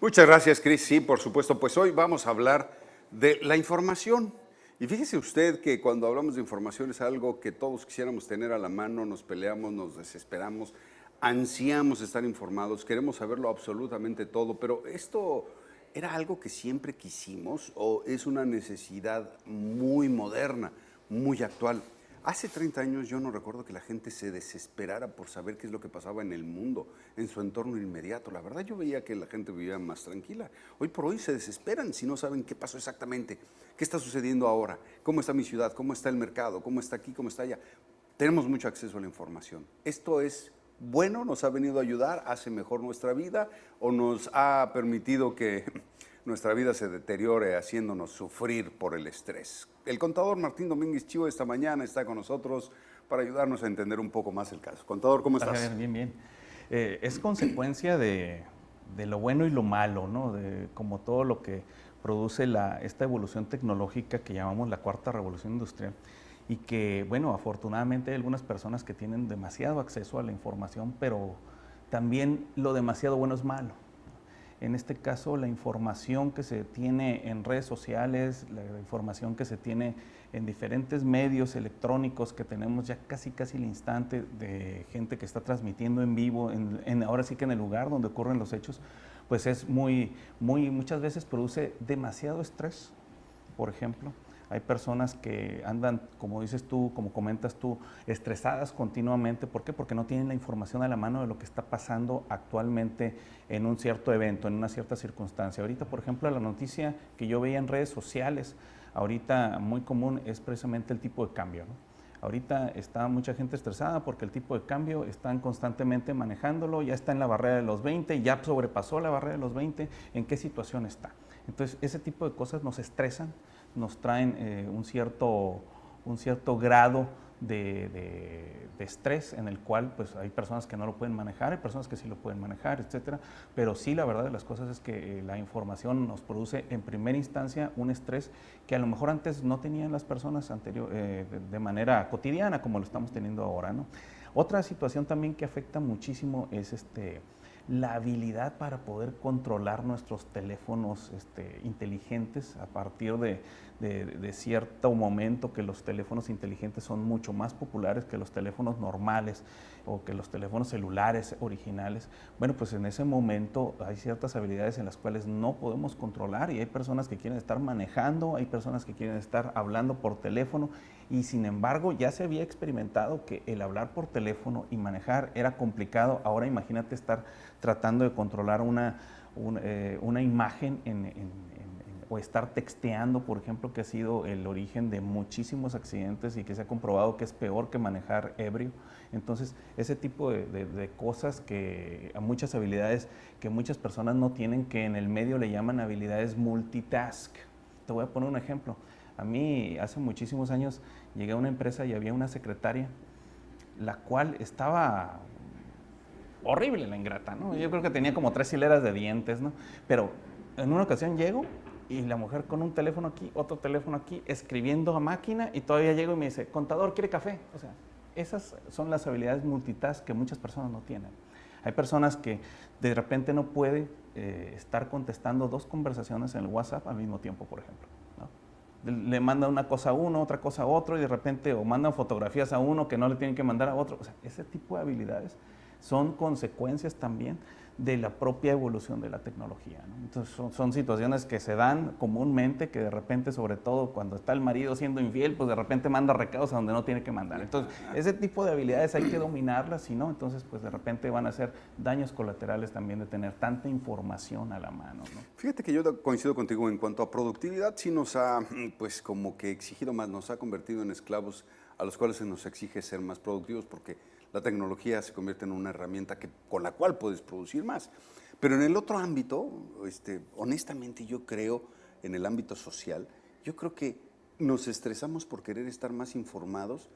Muchas gracias, Cris. Sí, por supuesto. Pues hoy vamos a hablar de la información. Y fíjese usted que cuando hablamos de información es algo que todos quisiéramos tener a la mano, nos peleamos, nos desesperamos, ansiamos estar informados, queremos saberlo absolutamente todo, pero ¿esto era algo que siempre quisimos o es una necesidad muy moderna, muy actual? Hace 30 años yo no recuerdo que la gente se desesperara por saber qué es lo que pasaba en el mundo, en su entorno inmediato. La verdad yo veía que la gente vivía más tranquila. Hoy por hoy se desesperan si no saben qué pasó exactamente, qué está sucediendo ahora, cómo está mi ciudad, cómo está el mercado, cómo está aquí, cómo está allá. Tenemos mucho acceso a la información. Esto es bueno, nos ha venido a ayudar, hace mejor nuestra vida o nos ha permitido que nuestra vida se deteriore haciéndonos sufrir por el estrés. El contador Martín Domínguez Chivo esta mañana está con nosotros para ayudarnos a entender un poco más el caso. Contador, ¿cómo estás? Bien, bien. Es consecuencia de lo bueno y lo malo, ¿no? De como todo lo que produce esta evolución tecnológica que llamamos la cuarta revolución industrial y que, bueno, afortunadamente hay algunas personas que tienen demasiado acceso a la información, pero también lo demasiado bueno es malo. En este caso, la información que se tiene en redes sociales, la información que se tiene en diferentes medios electrónicos que tenemos ya casi al instante de gente que está transmitiendo en vivo, ahora sí que en el lugar donde ocurren los hechos, pues es muchas veces produce demasiado estrés, por ejemplo. Hay personas que andan, como dices tú, como comentas tú, estresadas continuamente. ¿Por qué? Porque no tienen la información a la mano de lo que está pasando actualmente en un cierto evento, en una cierta circunstancia. Ahorita, por ejemplo, la noticia que yo veía en redes sociales, ahorita muy común es precisamente el tipo de cambio, ¿no? Ahorita está mucha gente estresada porque el tipo de cambio están constantemente manejándolo, ya está en la barrera de los 20, ya sobrepasó la barrera de los 20, ¿en qué situación está? Entonces, ese tipo de cosas nos estresan, nos traen un cierto grado de estrés en el cual pues hay personas que no lo pueden manejar, hay personas que sí lo pueden manejar, etcétera, pero sí la verdad de las cosas es que la información nos produce en primera instancia un estrés que a lo mejor antes no tenían las personas de manera cotidiana como lo estamos teniendo ahora, ¿no? Otra situación también que afecta muchísimo es la habilidad para poder controlar nuestros teléfonos inteligentes a partir de cierto momento que los teléfonos inteligentes son mucho más populares que los teléfonos normales o que los teléfonos celulares originales. Bueno, pues en ese momento hay ciertas habilidades en las cuales no podemos controlar y hay personas que quieren estar manejando, hay personas que quieren estar hablando por teléfono y sin embargo ya se había experimentado que el hablar por teléfono y manejar era complicado. Ahora imagínate estar tratando de controlar una imagen o estar texteando, por ejemplo, que ha sido el origen de muchísimos accidentes y que se ha comprobado que es peor que manejar ebrio. Entonces, ese tipo de cosas a muchas habilidades que muchas personas no tienen, que en el medio le llaman habilidades multitask. Te voy a poner un ejemplo. A mí, hace muchísimos años, llegué a una empresa y había una secretaria, la cual estaba horrible, la ingrata, ¿no? Yo creo que tenía como 3 hileras de dientes, ¿no? Pero en una ocasión llego y la mujer con un teléfono aquí, otro teléfono aquí, escribiendo a máquina y todavía llego y me dice, contador, ¿quiere café? O sea, esas son las habilidades multitask que muchas personas no tienen. Hay personas que de repente no pueden estar contestando 2 conversaciones en el WhatsApp al mismo tiempo, por ejemplo, ¿no? Le mandan una cosa a uno, otra cosa a otro y de repente o mandan fotografías a uno que no le tienen que mandar a otro. O sea, ese tipo de habilidades son consecuencias también de la propia evolución de la tecnología, ¿no? Entonces son situaciones que se dan comúnmente, que de repente, sobre todo cuando está el marido siendo infiel, pues de repente manda recados a donde no tiene que mandar. Entonces, ese tipo de habilidades hay que dominarlas, si no, entonces pues de repente van a ser daños colaterales también de tener tanta información a la mano, ¿no? Fíjate que yo coincido contigo en cuanto a productividad, sí nos ha, pues como que exigido más, nos ha convertido en esclavos a los cuales se nos exige ser más productivos porque la tecnología se convierte en una herramienta con la cual puedes producir más. Pero en el otro ámbito, honestamente yo creo, en el ámbito social, yo creo que nos estresamos por querer estar más informados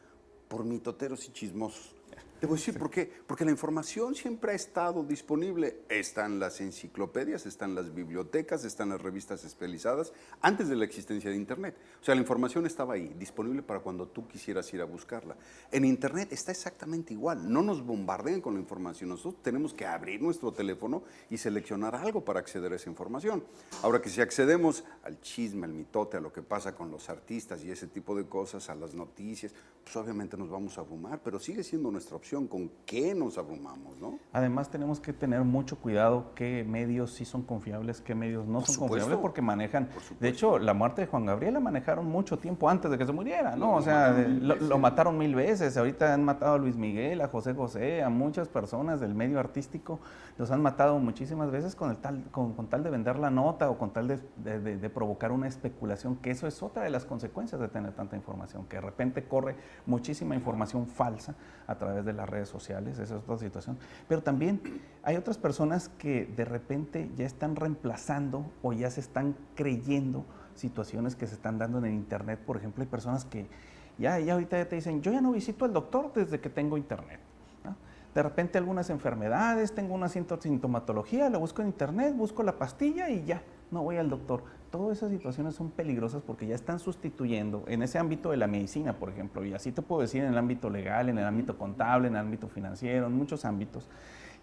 por mitoteros y chismosos. Te voy a decir por qué. Porque la información siempre ha estado disponible. Están las enciclopedias, están las bibliotecas, están las revistas especializadas, antes de la existencia de Internet. O sea, la información estaba ahí, disponible para cuando tú quisieras ir a buscarla. En Internet está exactamente igual. No nos bombardean con la información. Nosotros tenemos que abrir nuestro teléfono y seleccionar algo para acceder a esa información. Ahora que si accedemos al chisme, al mitote, a lo que pasa con los artistas y ese tipo de cosas, a las noticias, pues obviamente nos vamos a abrumar, pero sigue siendo nuestra opción con qué nos abrumamos, ¿no? Además tenemos que tener mucho cuidado qué medios sí son confiables, qué medios no son confiables, porque manejan, de hecho la muerte de Juan Gabriel la manejaron mucho tiempo antes de que se muriera, ¿no? O sea, lo mataron 1000 veces, ahorita han matado a Luis Miguel, a José José, a muchas personas del medio artístico, los han matado muchísimas veces con tal de vender la nota o con tal de provocar una especulación, que eso es otra de las consecuencias de tener tanta información, que de repente corre muchísima información falsa a través de las redes sociales, esa es otra situación. Pero también hay otras personas que de repente ya están reemplazando o ya se están creyendo situaciones que se están dando en el internet. Por ejemplo, hay personas que ya ahorita ya te dicen, yo ya no visito al doctor desde que tengo internet, ¿no? De repente algunas enfermedades, tengo una sintomatología, la busco en internet, busco la pastilla y ya, no voy al doctor. Todas esas situaciones son peligrosas porque ya están sustituyendo en ese ámbito de la medicina, por ejemplo, y así te puedo decir en el ámbito legal, en el ámbito contable, en el ámbito financiero, en muchos ámbitos,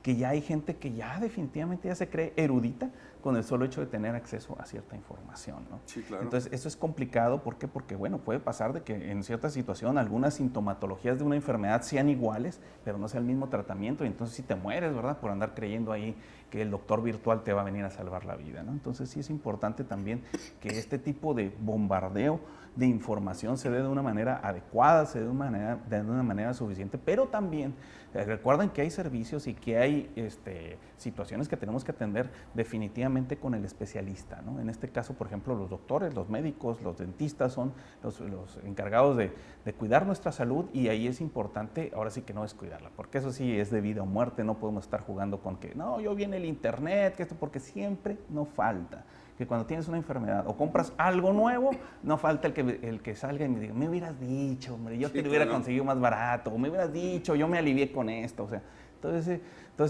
que ya hay gente que ya definitivamente ya se cree erudita con el solo hecho de tener acceso a cierta información, ¿no? Sí, claro. Entonces, eso es complicado, ¿por qué? Porque, bueno, puede pasar de que en cierta situación algunas sintomatologías de una enfermedad sean iguales, pero no sea el mismo tratamiento, y entonces sí te mueres, ¿verdad? Por andar creyendo ahí que el doctor virtual te va a venir a salvar la vida, ¿no? Entonces, sí es importante también que este tipo de bombardeo de información se dé de una manera adecuada, se dé de una manera suficiente, pero también recuerden que hay servicios y que hay situaciones que tenemos que atender definitivamente con el especialista, ¿no? En este caso, por ejemplo, los doctores, los médicos, los dentistas son los encargados de cuidar nuestra salud, y ahí es importante, ahora sí que no descuidarla, porque eso sí es de vida o muerte. No podemos estar jugando con que, no, yo vi en el internet, que esto, porque siempre no falta que cuando tienes una enfermedad o compras algo nuevo, no falta el que salga y me diga, me hubieras dicho, hombre, yo te lo hubiera conseguido más barato, o me hubieras dicho, yo me alivié con esto. O sea, todas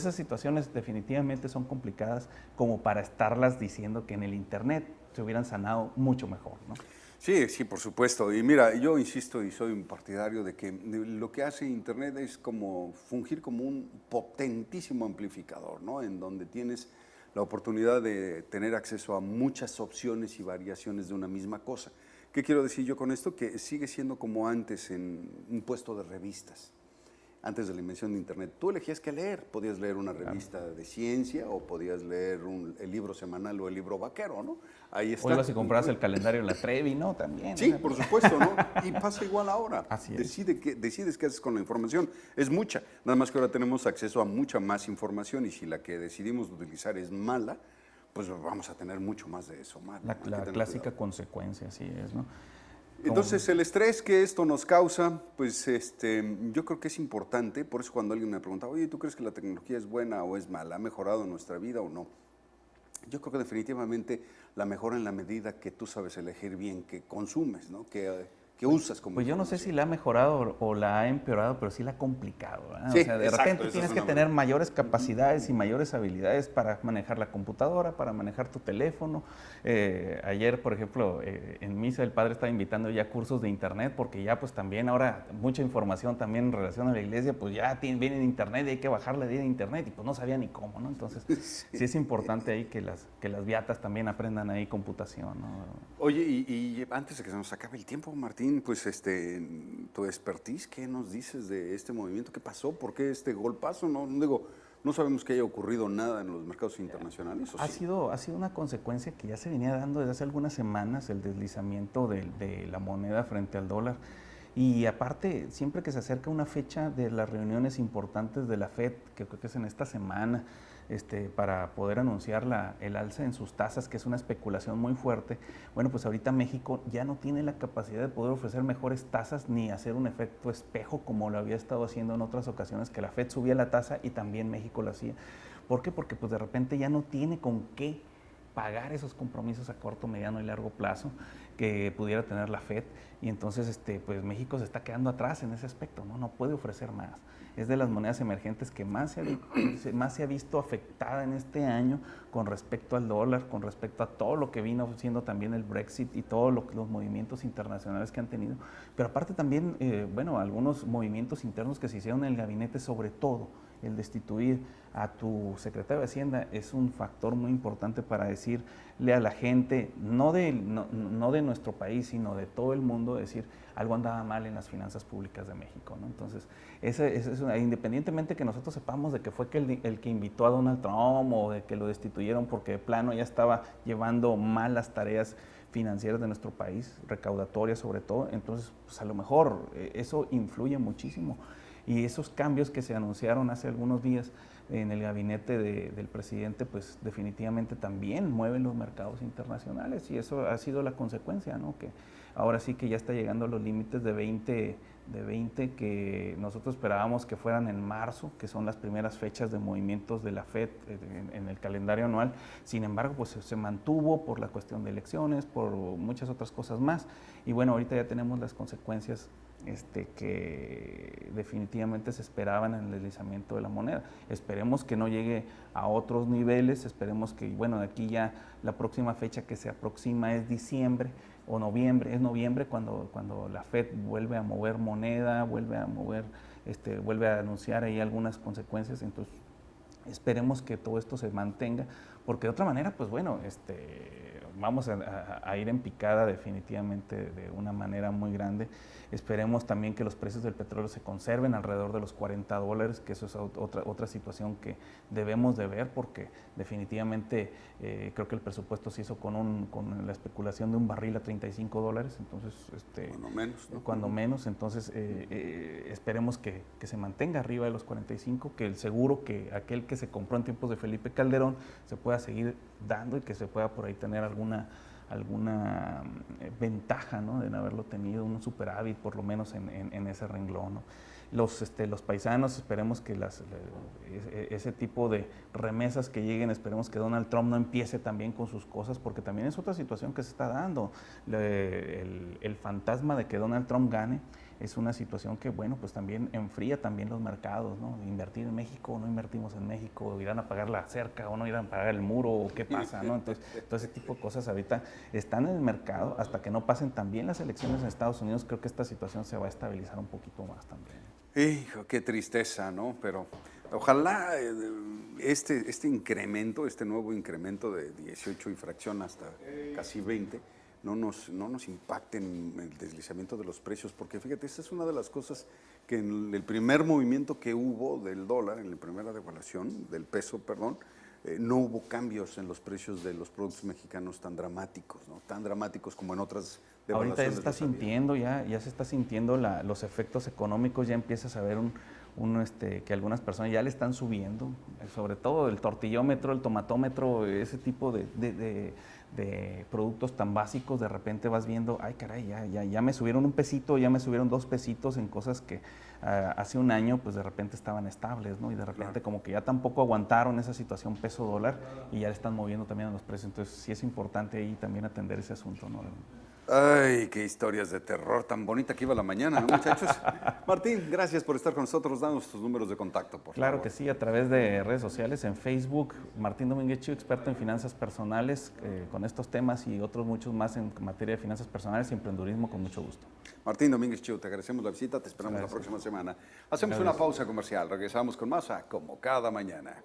esas situaciones definitivamente son complicadas como para estarlas diciendo que en el internet se hubieran sanado mucho mejor, ¿no? Sí, sí, por supuesto. Y mira, yo insisto y soy un partidario de que lo que hace Internet es como fungir como un potentísimo amplificador, ¿no? En donde tienes la oportunidad de tener acceso a muchas opciones y variaciones de una misma cosa. ¿Qué quiero decir yo con esto? Que sigue siendo como antes en un puesto de revistas. Antes de la invención de Internet, tú elegías qué leer. Podías leer una revista de ciencia o podías leer el libro semanal o el libro vaquero, ¿no? Ahí está. O ibas y comprabas el calendario de la Trevi, ¿no? También. Sí, por supuesto, ¿no? Y pasa igual ahora. Así es. Decides qué haces con la información. Es mucha. Nada más que ahora tenemos acceso a mucha más información, y si la que decidimos utilizar es mala, pues vamos a tener mucho más de eso malo. La clásica consecuencia, así es, ¿no? Entonces, el estrés que esto nos causa, pues yo creo que es importante. Por eso cuando alguien me pregunta, oye, ¿tú crees que la tecnología es buena o es mala? ¿Ha mejorado nuestra vida o no? Yo creo que definitivamente la mejora en la medida que tú sabes elegir bien qué consumes, ¿no? Que usas como Pues yo no sé si la ha mejorado o la ha empeorado, pero sí la ha complicado, ¿verdad? Sí, o sea, de exacto, repente tienes que tener mayores capacidades y mayores habilidades para manejar la computadora, para manejar tu teléfono. Ayer, por ejemplo, en misa el padre estaba invitando ya cursos de internet, porque ya pues también ahora mucha información también en relación a la iglesia, pues ya viene en internet y hay que bajarla de internet, y pues no sabía ni cómo, ¿no? Entonces sí es importante ahí que las beatas también aprendan ahí computación, ¿no? Oye, y antes de que se nos acabe el tiempo, Martín, pues tu expertise, ¿qué nos dices de este movimiento? ¿Qué pasó? ¿Por qué este golpazo? No sabemos que haya ocurrido nada en los mercados internacionales. Ha sido una consecuencia que ya se venía dando desde hace algunas semanas, el deslizamiento de la moneda frente al dólar. Y aparte, siempre que se acerca una fecha de las reuniones importantes de la FED, que creo que es en esta semana, para poder anunciar el alza en sus tasas, que es una especulación muy fuerte. Bueno, pues ahorita México ya no tiene la capacidad de poder ofrecer mejores tasas ni hacer un efecto espejo como lo había estado haciendo en otras ocasiones, que la FED subía la tasa y también México lo hacía. ¿Por qué? Porque pues de repente ya no tiene con qué pagar esos compromisos a corto, mediano y largo plazo que pudiera tener la Fed. Y entonces pues México se está quedando atrás en ese aspecto, ¿no? No puede ofrecer más. Es de las monedas emergentes que más se ha visto afectada en este año con respecto al dólar, con respecto a todo lo que vino siendo también el Brexit y todos los movimientos internacionales que han tenido. Pero aparte también, algunos movimientos internos que se hicieron en el gabinete, sobre todo el destituir a tu secretario de Hacienda, es un factor muy importante para decirle a la gente, no de nuestro país, sino de todo el mundo, decir algo andaba mal en las finanzas públicas de México, ¿no? Entonces, independientemente que nosotros sepamos de que fue el que invitó a Donald Trump o de que lo destituyeron porque de plano ya estaba llevando mal las tareas financieras de nuestro país, recaudatorias sobre todo, entonces pues a lo mejor eso influye muchísimo. Y esos cambios que se anunciaron hace algunos días en el gabinete del presidente, pues definitivamente también mueven los mercados internacionales y eso ha sido la consecuencia, ¿no? Que ahora sí que ya está llegando a los límites de 20 que nosotros esperábamos que fueran en marzo, que son las primeras fechas de movimientos de la Fed en el calendario anual. Sin embargo, pues se mantuvo por la cuestión de elecciones, por muchas otras cosas más. Y bueno, ahorita ya tenemos las consecuencias que definitivamente se esperaban en el deslizamiento de la moneda. Esperemos que no llegue a otros niveles, esperemos que, bueno, de aquí ya la próxima fecha que se aproxima es diciembre o noviembre, es noviembre cuando la Fed vuelve a mover moneda, vuelve a anunciar ahí algunas consecuencias, entonces esperemos que todo esto se mantenga, porque de otra manera, pues bueno, vamos a ir en picada definitivamente de una manera muy grande. Esperemos también que los precios del petróleo se conserven alrededor de los $40, que eso es otra situación que debemos de ver, porque definitivamente creo que el presupuesto se hizo con la especulación de un barril a $35, entonces cuando menos, ¿no? Cuando menos, entonces esperemos que se mantenga arriba de los 45, que el seguro que aquel que se compró en tiempos de Felipe Calderón se pueda seguir dando y que se pueda por ahí tener alguna ventaja, ¿no? De no haberlo tenido, un superávit por lo menos en ese renglón, ¿no? Los paisanos, esperemos que ese tipo de remesas que lleguen, esperemos que Donald Trump no empiece también con sus cosas, porque también es otra situación que se está dando. El fantasma de que Donald Trump gane es una situación que, bueno, pues también enfría también los mercados, ¿no? Invertir en México o no invertimos en México, irán a pagar la cerca o no irán a pagar el muro, o qué pasa, ¿no? Entonces, todo ese tipo de cosas ahorita están en el mercado, hasta que no pasen también las elecciones en Estados Unidos, creo que esta situación se va a estabilizar un poquito más también. Hijo, qué tristeza, ¿no? Pero ojalá este incremento, este nuevo incremento de 18 y fracción hasta casi 20, no nos impacte en el deslizamiento de los precios, porque fíjate, esta es una de las cosas que en el primer movimiento que hubo del dólar, en la primera devaluación del peso, perdón, no hubo cambios en los precios de los productos mexicanos tan dramáticos, ¿no? Tan dramáticos como en otras devaluaciones. Ahorita ya se está sintiendo, ya se está sintiendo los efectos económicos, ya empiezas a ver que algunas personas ya le están subiendo, sobre todo el tortillómetro, el tomatómetro, ese tipo de productos tan básicos. De repente vas viendo, ay caray, ya me subieron un pesito, ya me subieron 2 pesitos en cosas que hace un año pues de repente estaban estables, ¿no? Y de repente como que ya tampoco aguantaron esa situación peso-dólar y ya le están moviendo también a los precios. Entonces sí es importante ahí también atender ese asunto, ¿no? Ay, qué historias de terror, tan bonita que iba la mañana, ¿no, muchachos? Martín, gracias por estar con nosotros. Danos tus números de contacto, por favor. Claro que sí, a través de redes sociales, en Facebook, Martín Domínguez Chiu, experto en finanzas personales, con estos temas y otros muchos más en materia de finanzas personales y emprendurismo, con mucho gusto. Martín Domínguez Chiu, te agradecemos la visita, te esperamos la próxima semana. Hacemos una pausa comercial, regresamos con más a Como Cada Mañana.